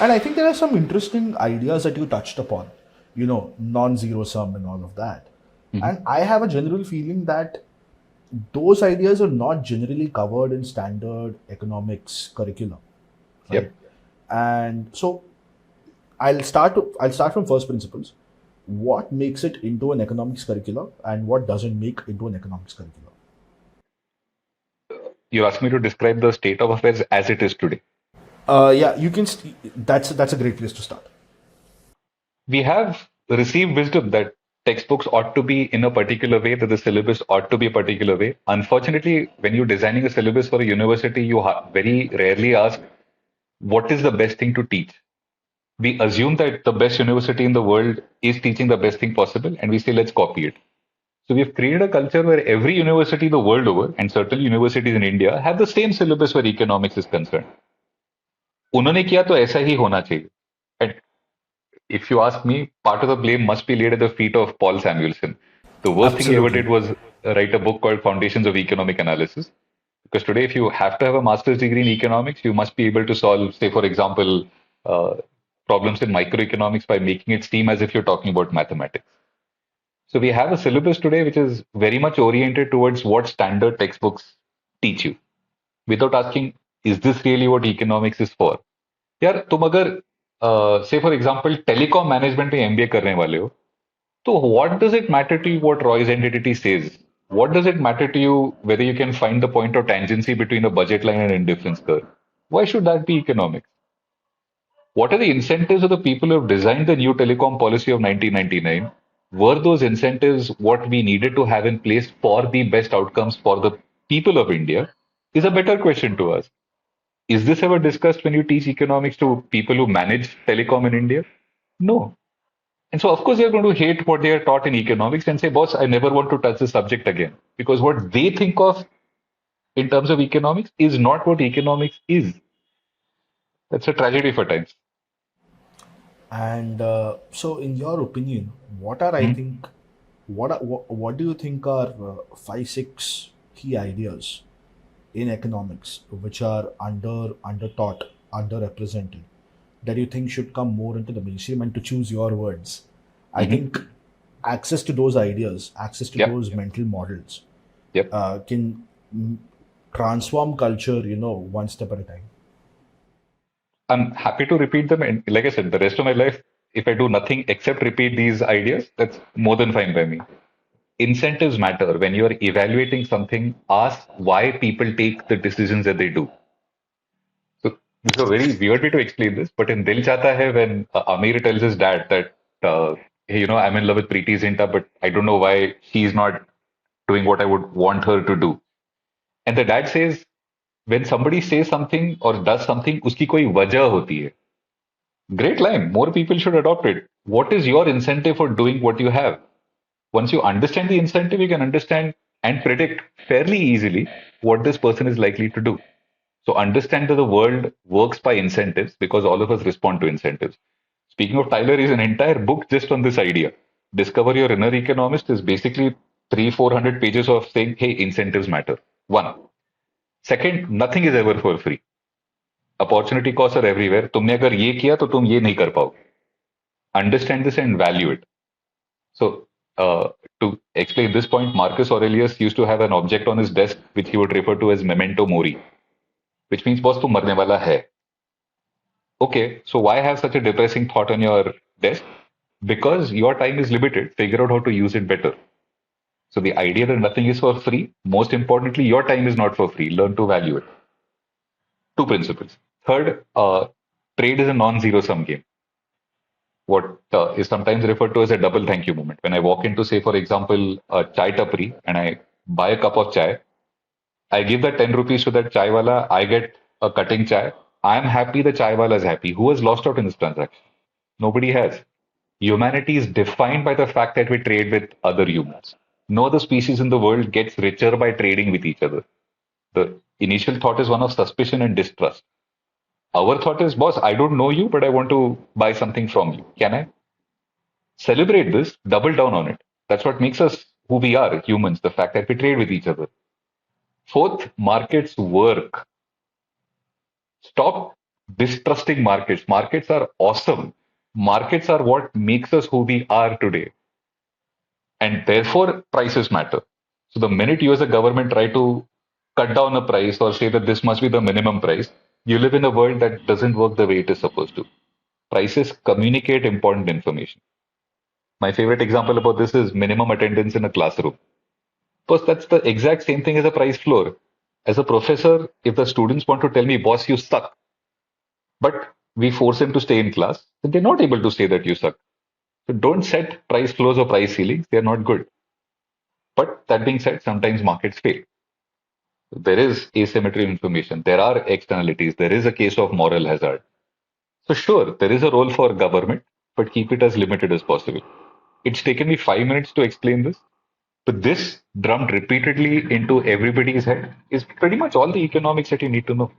And I think there are some interesting ideas that you touched upon, non-zero sum and all of that. Mhm. And I have a general feeling that those ideas are not generally covered in standard economics curriculum, right? Yep. And so I'll start from first principles. What makes it into an economics curriculum and what doesn't make into an economics curriculum? You asked me to describe the state of affairs as it is today. Yeah, you can. That's a great place to start. We have received wisdom that textbooks ought to be in a particular way, that the syllabus ought to be a particular way. Unfortunately, when you're designing a syllabus for a university, you very rarely ask what is the best thing to teach. We assume that the best university in the world is teaching the best thing possible, and we say, let's copy it. So we've created a culture where every university the world over, and certainly universities in India, have the same syllabus where economics is concerned. उन्होंने किया तो ऐसा ही होना चाहिए. And if you ask me, part of the blame must be laid at the feet of Paul Samuelson. The worst thing he ever Absolutely. did was write a book called Foundations of Economic Analysis. Because today, if you have to have a master's degree in economics, you must be able to solve, say, for example, uh, problems in microeconomics by making it seem as if you're talking about mathematics. So we have a syllabus today which is very much oriented towards what standard textbooks teach you, without asking, is this really what economics is for? यार तुम अगर से for example telecom management में MBA करने वाले हो तो what does it matter to you what Roy's identity says what does it matter to you whether you can find the point of tangency between a budget line and indifference curve why should that be economics what are the incentives of the people who have designed the new telecom policy of 1999? Were those incentives what we needed to have in place for the best outcomes for the people of India? Is a better question to us. Is this ever discussed when you teach economics to people who manage telecom in India? No. And so, of course, they're going to hate what they are taught in economics and say, boss, I never want to touch the subject again. Because what they think of in terms of economics is not what economics is. That's a tragedy for times. And so, in your opinion, what are I Hmm. think, what do you think are five, six key ideas in economics which are under taught, underrepresented, that you think should come more into the mainstream? And to choose your words, I Hmm. think access to those ideas, access to Yep. those mental models, Yep. can transform culture, one step at a time. I'm happy to repeat them. And like I said, the rest of my life, if I do nothing except repeat these ideas, that's more than fine by me. Incentives matter. When you're evaluating something, ask why people take the decisions that they do. So this is a very weird way to explain this, but in Dil Chahta Hai, when Amir tells his dad that, hey, I'm in love with Preeti Zinta, but I don't know why she's not doing what I would want her to do. And the dad says, when somebody says something or does something, uski koi wajah hoti hai. Great line. More people should adopt it. What is your incentive for doing what you have? Once you understand the incentive, you can understand and predict fairly easily what this person is likely to do. So understand that the world works by incentives because all of us respond to incentives. Speaking of Tyler, is an entire book just on this idea. Discover Your Inner Economist is basically 300-400 pages of saying, hey, incentives matter. One. Second, nothing is ever for free. Opportunity costs are everywhere. तुमने अगर ये किया तो तुम ये नहीं कर पाओगे. Understand this and value it. So, to explain this point, Marcus Aurelius used to have an object on his desk which he would refer to as memento mori, which means boss, tu marne wala hai. Okay, so why have such a depressing thought on your desk? Because your time is limited. Figure out how to use it better. So the idea that nothing is for free, most importantly, your time is not for free. Learn to value it. Two principles. Third, trade is a non-zero sum game. What is sometimes referred to as a double thank you moment. When I walk into, say, for example, a chai tapri and I buy a cup of chai, I give that 10 rupees to that chai wala, I get a cutting chai. I'm happy, the chai wala is happy. Who has lost out in this transaction? Nobody has. Humanity is defined by the fact that we trade with other humans. No other species in the world gets richer by trading with each other. The initial thought is one of suspicion and distrust. Our thought is, boss, I don't know you, but I want to buy something from you. Can I? Celebrate this, double down on it. That's what makes us who we are, humans, the fact that we trade with each other. Fourth, markets work. Stop distrusting markets. Markets are awesome. Markets are what makes us who we are today. And therefore, prices matter. So the minute you as a government try to cut down a price or say that this must be the minimum price, you live in a world that doesn't work the way it is supposed to. Prices communicate important information. My favorite example about this is minimum attendance in a classroom. Because that's the exact same thing as a price floor. As a professor, if the students want to tell me, boss, you suck, but we force them to stay in class, then they're not able to say that you suck. So don't set price floors or price ceilings. They're not good. But that being said, sometimes markets fail. There is asymmetry in information. There are externalities. There is a case of moral hazard. So sure, there is a role for government, but keep it as limited as possible. It's taken me 5 minutes to explain this, but this drummed repeatedly into everybody's head is pretty much all the economics that you need to know.